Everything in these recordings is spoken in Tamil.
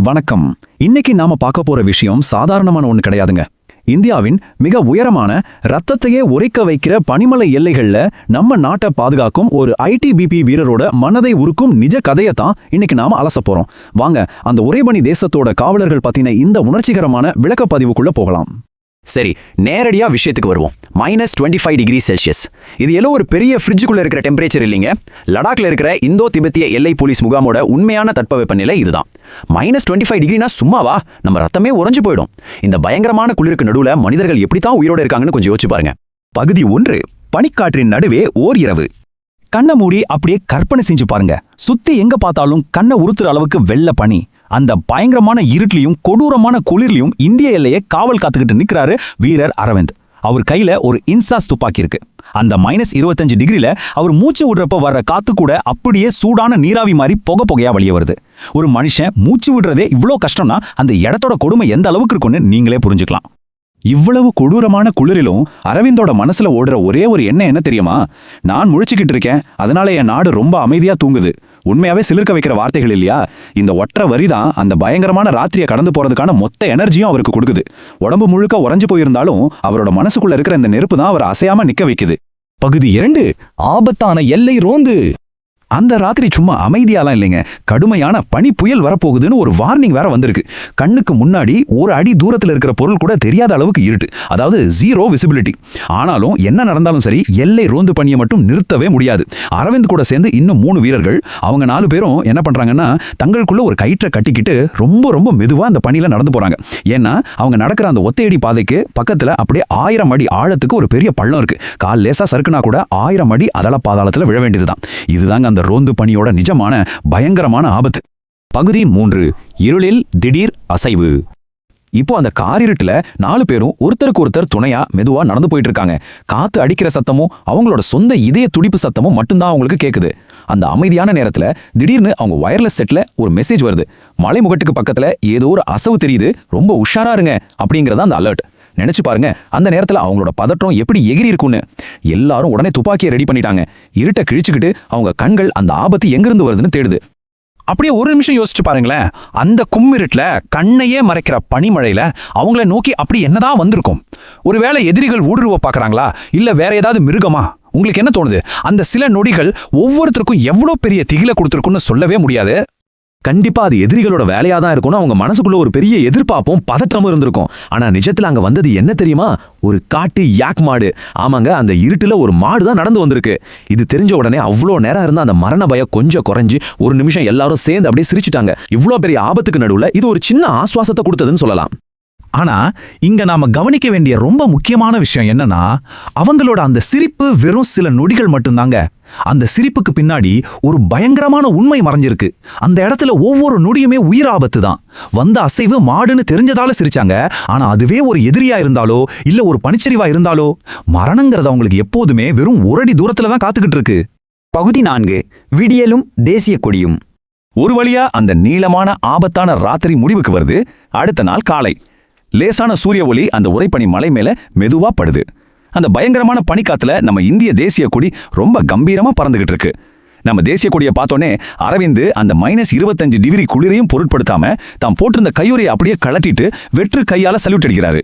வணக்கம். இன்னைக்கு நாம பார்க்க போற விஷயம் சாதாரணமான ஒண்ணு கிடையாதுங்க. இந்தியாவின் மிக உயரமான ரத்தத்தையே உறைக்க வைக்கிற பனிமலை எல்லைகள்ல நம்ம நாட்டை பாதுகாக்கும் ஒரு ஐடிபிபி வீரரோட மனதை உருக்கும் நிஜ கதையை தான் இன்னைக்கு நாம அலச போறோம். வாங்க அந்த உறைபனி தேசத்தோட காவலர்கள் பத்தின இந்த உணர்ச்சிகரமான விளக்கப்பதிவுக்குள்ள போகலாம். சரி, நேரடியா விஷயத்துக்கு வருவோம். -25°C. இது ஏதோ ஒரு பெரிய ஃப்ரிட்ஜுக்குள்ள இருக்கிற டெம்பரேச்சர் இல்லைங்க. லடாக்ல இருக்கிற இந்தோ திபெத்திய எல்லை போலீஸ் முகாமோட உண்மையான தட்பவெப்பநிலை இதுதான். -25°னா சும்மாவா? நம்ம ரத்தமே உறைஞ்சு போயிடும். இந்த பயங்கரமான குளிருக்கு நடுவுல மனிதர்கள் எப்படித்தான் உயிரோட இருக்காங்கன்னு கொஞ்சம் யோசிச்சு பாருங்க. பகுதி 1. பனிக்காற்றின் நடுவே ஓர் இரவு. கண்ணை மூடி அப்படியே கற்பனை செஞ்சு பாருங்க. சுத்தி எங்க பார்த்தாலும் கண்ணை உறுத்துற அளவுக்கு வெள்ள பனி. அந்த பயங்கரமான இருட்டிலையும் கொடூரமான குளிர்லையும் இந்திய எல்லையை காவல் காத்துக்கிட்டு நிற்கிறாரு வீரர் அரவிந்த். அவர் கையில ஒரு இன்சாஸ் துப்பாக்கி இருக்கு. அந்த -25°ல அவர் மூச்சு விடுறப்ப வர்ற காத்து கூட அப்படியே சூடான நீராவி மாதிரி புகையா வெளியே வருது. ஒரு மனுஷன் மூச்சு விடுறதே இவ்வளோ கஷ்டம்னா அந்த இடத்தோட கொடுமை எந்த அளவுக்கு இருக்குன்னு நீங்களே புரிஞ்சுக்கலாம். இவ்வளவு கொடூரமான குளிரிலும் அரவிந்தோட மனசுல ஓடுற ஒரே ஒரு எண்ணம் என்ன தெரியுமா? நான் முழிச்சுக்கிட்டு இருக்கேன், அதனால என் நாடு ரொம்ப அமைதியா தூங்குது. உண்மையாவே சிலிர்க்க வைக்கிற வார்த்தைகள் இல்லையா? இந்த ஒற்றை வரி தான் அந்த பயங்கரமான ராத்திரியை கடந்து போறதுக்கான மொத்த எனர்ஜியும் அவருக்கு கொடுக்குது. உடம்பு முழுக்க உறைஞ்சு போயிருந்தாலும் அவரோட மனசுக்குள்ள இருக்கிற இந்த நெருப்பு தான் அவர் அசையாம நிக்க வைக்குது. பகுதி 2. ஆபத்தான எல்லை ரோந்து. அந்த ராத்திரி சும்மா அமைதியாலாம் இல்லைங்க. கடுமையான பனி புயல் வரப்போகுதுன்னு ஒரு வார்னிங் வேற வந்திருக்கு. கண்ணுக்கு முன்னாடி ஒரு அடி தூரத்தில் இருக்கிற பொருள் கூட தெரியாத அளவுக்கு இருட்டு, அதாவது ஜீரோ விசிபிலிட்டி. ஆனாலும் என்ன நடந்தாலும் சரி, எல்லை ரோந்து பணியை மட்டும் நிறுத்தவே முடியாது. அரவிந்த் கூட சேர்ந்து இன்னும் 3 வீரர்கள், அவங்க 4 பேரும் என்ன பண்றாங்கன்னா, தங்களுக்குள்ள ஒரு கயிற்றை கட்டிக்கிட்டு ரொம்ப மெதுவா அந்த பனியில நடந்து போறாங்க. ஏன்னா அவங்க நடக்கிற அந்த ஒத்தையடி பாதைக்கு பக்கத்துல அப்படியே 1000 அடி ஆழத்துக்கு ஒரு பெரிய பள்ளம் இருக்கு. கால் லேசா சறுக்குனா கூட 1000 அடி அதல பாதாளத்துல விழ வேண்டியதுதான். இதுதாங்க அந்த ரோந்து பணியோட நிஜமான பயங்கரமான ஆபத்து. பகுதி 3. இருளில் திடீர் அசைவு. இப்போ அந்த காரிருட்டுல 4 பேரும் ஒருத்தருக்கு ஒருத்தர் துணையா மெதுவா நடந்து போயிட்டு இருக்காங்க. காத்து அடிக்கிற சத்தமும் அவங்களோட சொந்த இதய துடிப்பு சத்தமும் மட்டும்தான் அவங்களுக்கு கேக்குது. அந்த அமைதியான நேரத்துல திடீர்னு அவங்க வயர்லெஸ் செட்ல ஒரு மெசேஜ் வருது. மலைமுகட்டுக்கு பக்கத்துல ஏதோ ஒரு அசைவு தெரியுது, ரொம்ப உஷாரா இருங்க அப்படிங்கறத அந்த அலர்ட். நினைச்சு பாருங்க, அந்த நேரத்துல அவங்களோட பதற்றம் எப்படி எகிரி இருக்குன்னு. எல்லாரும் உடனே துப்பாக்கியை ரெடி பண்ணிட்டாங்க. இருட்டை கிழிச்சுக்கிட்டு அவங்க கண்கள் அந்த ஆபத்து எங்கிருந்து வருதுன்னு தேடுது. அப்படியே ஒரு நிமிஷம் யோசிச்சு பாருங்களேன். அந்த கும்மிருட்டுல கண்ணையே மறைக்கிற பனிமழையில அவங்கள நோக்கி அப்படி என்னதான் வந்திருக்கும்? ஒருவேளை எதிரிகள் ஊடுருவ பாக்குறாங்களா, இல்ல வேற ஏதாவது மிருகமா? உங்களுக்கு என்ன தோணுது? அந்த சில நொடிகள் ஒவ்வொருத்தருக்கும் எவ்வளவு பெரிய திகில கொடுத்துருக்குன்னு சொல்லவே முடியாது. கண்டிப்பா அது எதிரிகளோட வேலையா தான் இருக்கணும். அவங்க மனசுக்குள்ள ஒரு பெரிய எதிர்பார்ப்பும் பதற்றமும் இருந்திருக்கும். ஆனா நிஜத்துல அங்க வந்தது என்ன தெரியுமா? ஒரு காட்டு யாக் மாடு. ஆமாங்க, அந்த இருட்டுல ஒரு மாடு தான் நடந்து வந்திருக்கு. இது தெரிஞ்ச உடனே அவ்வளோ நேரம் இருந்த அந்த மரண பயம் கொஞ்சம் குறைஞ்சு ஒரு நிமிஷம் எல்லாரும் சேர்ந்து அப்படியே சிரிச்சுட்டாங்க. இவ்வளோ பெரிய ஆபத்துக்கு நடுவுல இது ஒரு சின்ன ஆசுவாசத்தை கொடுத்ததுன்னு சொல்லலாம். ஆனா இங்க நாம கவனிக்க வேண்டிய ரொம்ப முக்கியமான விஷயம் என்னன்னா, அவங்களோட அந்த சிரிப்பு வெறும் சில நொடிகள் மட்டும்தாங்க. அந்த சிரிப்புக்கு பின்னாடி ஒரு பயங்கரமான உண்மை மறைஞ்சிருக்கு. அந்த இடத்துல ஒவ்வொரு நொடியுமே உயிர் ஆபத்து தான். வந்த அசைவு மாடுன்னு தெரிஞ்சதால சிரிச்சாங்க. ஆனா அதுவே ஒரு எதிரியா இருந்தாலோ இல்ல ஒரு பனிச்சரிவா இருந்தாலோ மரணங்கிறது அவங்களுக்கு எப்போதுமே வெறும் ஒரு அடி தூரத்துல தான் காத்துக்கிட்டு இருக்கு. பகுதி 4. விடியலும் தேசிய கொடியும். ஒரு வழியா அந்த நீளமான ஆபத்தான ராத்திரி முடிவுக்கு வருது. அடுத்த நாள் காலை லேசான சூரிய ஒளி அந்த உறைபனி மலை மேல மெதுவா படுது. அந்த பயங்கரமான பனிக்காத்துல நம்ம இந்திய தேசிய கொடி ரொம்ப கம்பீரமா பறந்துகிட்டு இருக்கு. நம்ம தேசிய கொடியை பார்த்தோன்னே அரவிந்த் அந்த -25° குளிரையும் பொருட்படுத்தாம தான் போட்டிருந்த கையுறையை அப்படியே கழட்டிட்டு வெற்று கையால சல்யூட் அடிக்கிறாரு.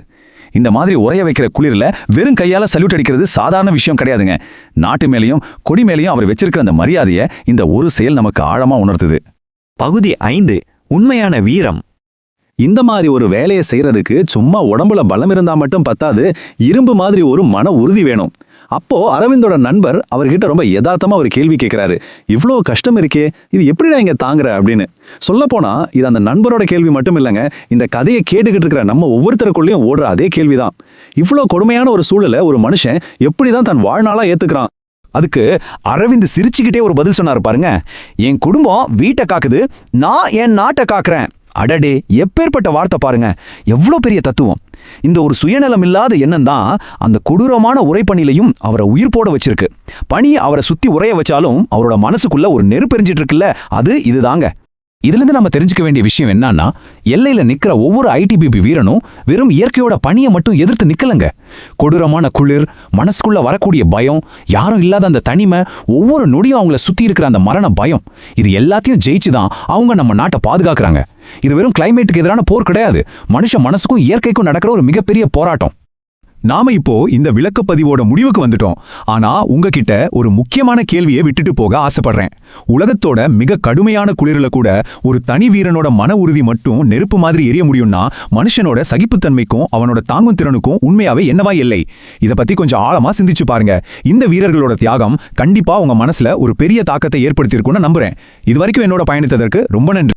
இந்த மாதிரி உரைய வைக்கிற குளிரில் வெறும் கையால சல்யூட் அடிக்கிறது சாதாரண விஷயம் கிடையாதுங்க. நாட்டு மேலேயும் கொடி மேலேயும் அவர் வச்சிருக்கிற அந்த மரியாதையை இந்த ஒரு செயல் நமக்கு ஆழமா உணர்த்துது. பகுதி 5. உண்மையான வீரம். இந்த மாதிரி ஒரு வேலையை செய்யறதுக்கு சும்மா உடம்புல பலம் இருந்தா மட்டும் பத்தாது, இரும்பு மாதிரி ஒரு மன உறுதி வேணும். அப்போ அரவிந்தோட நண்பர் அவர்கிட்ட ரொம்ப யதார்த்தமா ஒரு கேள்வி கேட்கிறாரு. இவ்வளோ கஷ்டம் இருக்கே, இது எப்படிடா இங்க தாங்குற அப்படின்னு. சொல்ல போனா இது அந்த நண்பரோட கேள்வி மட்டும் இல்லைங்க, இந்த கதையை கேட்டுக்கிட்டு இருக்கிற நம்ம ஒவ்வொருத்தருக்குள்ளேயும் ஓடுற அதே கேள்விதான். இவ்வளோ கொடுமையான ஒரு சூழலை ஒரு மனுஷன் எப்படிதான் தன் வாழ்நாளா ஏத்துக்கிறான்? அதுக்கு அரவிந்த் சிரிச்சுக்கிட்டே ஒரு பதில் சொன்னார் பாருங்க. என் குடும்பம் வீட்டை காக்குது, நான் என் நாட்டை காக்குறேன். அடடே, எப்பேற்பட்ட வார்த்தை பாருங்க, எவ்வளோ பெரிய தத்துவம். இந்த ஒரு சுயநலம் இல்லாத எண்ணம் தான் அந்த கொடூரமான உறைபனிலையும் அவரை உயிர் போட வச்சிருக்கு. பனி அவரை சுத்தி உறைய வச்சாலும் அவரோட மனசுக்குள்ள ஒரு நெருப்பெரிஞ்சிட்டு இருக்குல்ல, அது இதுதாங்க. இதுல இருந்து நம்ம தெரிஞ்சுக்க வேண்டிய விஷயம் என்னன்னா, எல்லையில நிக்கிற ஒவ்வொரு ஐடிபிபி வீரனும் வெறும் இயற்கையோட பணியை மட்டும் எதிர்த்து நிக்கலங்க. கொடூரமான குளிர், மனசுக்குள்ள வரக்கூடிய பயம், யாரும் இல்லாத அந்த தனிமை, ஒவ்வொரு நொடியும் அவங்கள சுத்தி இருக்கிற அந்த மரண பயம், இது எல்லாத்தையும் ஜெயிச்சுதான் அவங்க நம்ம நாட்டை பாதுகாக்கிறாங்க. இது வெறும் கிளைமேட்டுக்கு எதிரான போர் கிடையாது, மனுஷ மனசுக்கும் இயற்கைக்கும் நடக்கிற ஒரு மிகப்பெரிய போராட்டம். நாம இப்போ இந்த விளக்கப்பதிவோட முடிவுக்கு வந்துட்டோம். ஆனா உங்ககிட்ட ஒரு முக்கியமான கேள்வியை விட்டுட்டு போக ஆசைப்படுறேன். உலகத்தோட மிக கடுமையான குளிரில கூட ஒரு தனி வீரனோட மன உறுதி மட்டும் நெருப்பு மாதிரி எரிய முடியும்னா, மனுஷனோட சகிப்புத்தன்மைக்கும் அவனோட தாங்கும் திறனுக்கும் உண்மையாவே என்னவா இல்லை? இத பத்தி கொஞ்சம் ஆழமா சிந்திச்சு பாருங்க. இந்த வீரர்களோட தியாகம் கண்டிப்பா உங்க மனசுல ஒரு பெரிய தாக்கத்தை ஏற்படுத்தியிருக்கும்னு நம்புறேன். இது வரைக்கும் என்னோட பயணித்ததற்கு ரொம்ப நன்றி.